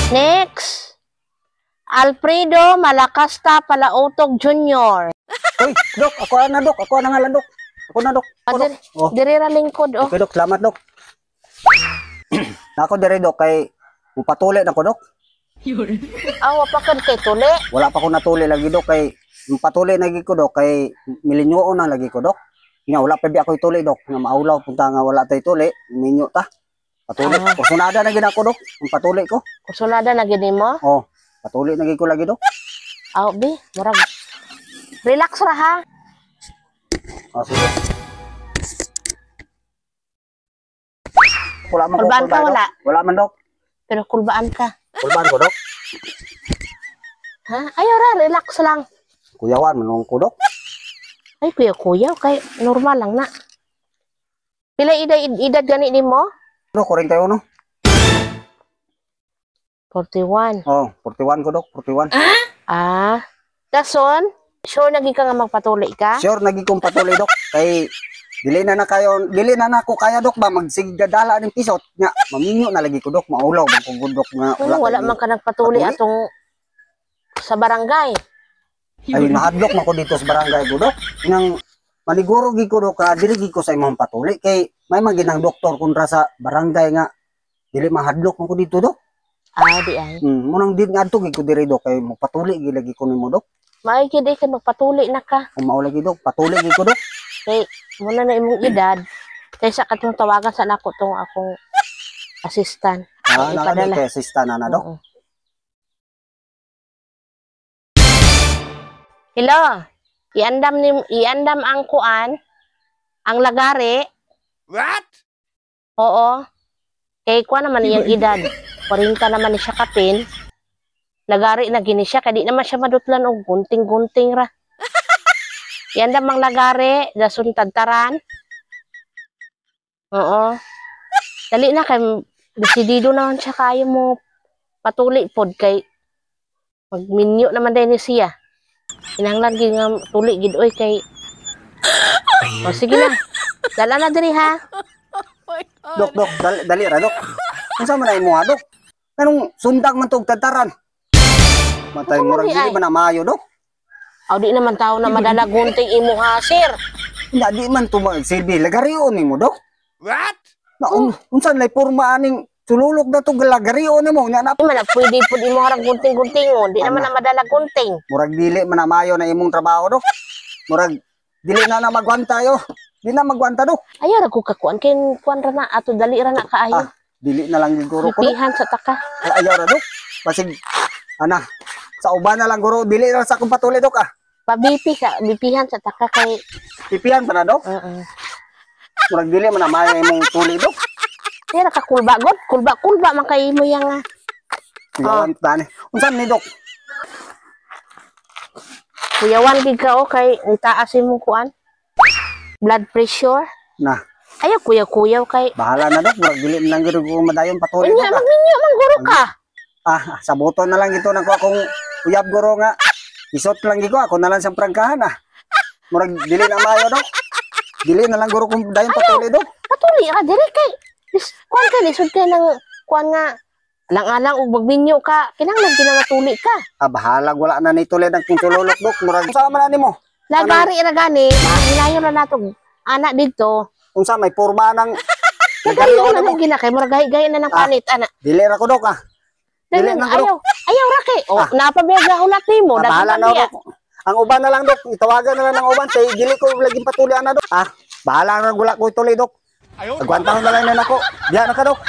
Next, Alfredo Malacasta Palautog Jr. Uy, Dok, ako na, Dok. Ako na nga lang, Dok. Ako na, Dok. Ako, Dok. Oh. Dirira lingkod, oh. Okay, Dok. Salamat, Dok. Ako dire, Dok, kay patuloy na ko, Dok. Wapakad kay tuli. Wala pa ko natuli lagi, Dok, kay patuloy lagi ko, Dok, kay milinyo na lagi ko, Dok. Nga, wala pa bi ako ituli, Dok. Nga maulaw, punta nga wala tayo tuli. Minyo ta. Patuloy. Kusunada na gina ko, Dok. Ang patuloy ko. Kusunada na gini mo? Oh, patuloy na ko lagi, Dok. Bi, murag. Relax ra, ha? Sige. Wala man ko. Kulbaan ka, wala? Wala man, Dok. Pero kulbaan ka. Kulbaan ko, Dok. Ha? Ayaw ra, relax lang. Kuyawan, manong ko, Dok. Ay, kuya, kay normal lang na. Pila edad gani ni mo? Dok, kuring kayo, no? 41. Oh, 41 ko, Dok. 41. Dason, sure nagi ka nga magpatuloy ka? Sure, nagi kong patuloy, Dok. Kay dili na ko kaya, Dok, ba magsigadala ng pisot nga maminyo na lagi ko, Dok, maulaw bang kung Dok nga wala man ka nagpatuloy atong sa barangay. Ay nahadlok man ko dito sa barangay ko, Dok. Nang maniguro gi ko, Dok, dili gi ko sa imong patuloy kay may maginang doktor kontra sa barangay nga dili mahadlok man ko dito, Dok. Di ay. Munang din ngadto gi ko diri, Dok, kay mo patuloy gi lagi ko nimo, Dok. May gid ka magpatuloy na ka. Kung mao lagi, Dok, patuloy gi ko, Dok. Kay muna na imong edad kaysa katong tawagan sa nako tong akong assistant. Ipadala kay assistant na, Dok. Hello. Iandam ang kuan, ang lagari. What? Oo. Kay kuan naman iyang edad. 40 naman ni siya kapin. Lagari na gini siya, kaya di naman siya madutlan og gunting-gunting ra. Iandam ang lagari, dasun tadtaran. Oo. Dali na kay desidido naman siya kayo mo patuli pod kay magminyo naman din ni siya. Kinahanglan gid nga tuli gid oy kay. Sige na. Dala na diri, ha. Dok, dali ra, Dok. Unsa man ay mo, Dok? Kanong sundag man tog tataran. Matay mo ra gid ba na maayo, Dok? Di naman tao na madala gunting imo, ha, sir. Hindi man to magsilbi lagarion nimo, Dok. What? Na unsa lay porma aning sululok na to lagarion nimo nya na. Man pwede pud imo harang gunting-gunting mo, di naman na madala gunting. Murag dili man na maayo na imong trabaho, Dok. Murag dili na magwanta yo. Di na magwanta, Dok. Ayaw ra ko kakuan kay kuan ra na ato dali ra na kaayo. Dili na lang siguro ko, Dok. Pipihan sa taka. Ayaw ra, Dok. Basig sa uban na lang guro dili ra sa akong patuloy, Dok. Pabipi ka, bipihan sa taka kay Pipihan pa na, Dok. Murag dili man na maayo imong tuli, Dok. Kaya ka kulba god, kulba man kay mo yang Kuyawan tani. Unsa ni, Dok? kuyawan gid ka kay itaas imong kuan. Blood pressure. Na. Ayaw kuyaw kay. Bahala na, Dok. Murag dili man lang gyud ko madayon patuloy, Unya Dok. magminyo man guro ka. Sa buton na lang ito nako akong uyab guro nga. Isot lang giko ako na lang sa prangkahan. Murag dili na maayo, Dok. Dili na lang guro kung dayon patuloy, Dok. Patuli ra diri kay. Kuan ka lisod kay nang kuan nga alang-alang ug magminyo ka. Kinahanglan ginamatuli ka. Bahala wala na ni tulad ng sululok, Dok. Murag unsa man nimo? Lagari ra gani, mahilayon na nato anak dito. Unsa may porma nang Nagariyo na nang ginakay murag gahi na ng panit ana. Dili ra ko, Dok. Dili na guro. Ayaw ra kay. Napabiyaga hulat nimo. Bahala na, Dok. Ang uban na lang, Dok. Itawagan na lang ng uban kay dili ko laging patuloy ana, Dok. Bahala na wala ko ituloy, Dok. Agwantahan na lang na nako. Diyan na ka, Dok.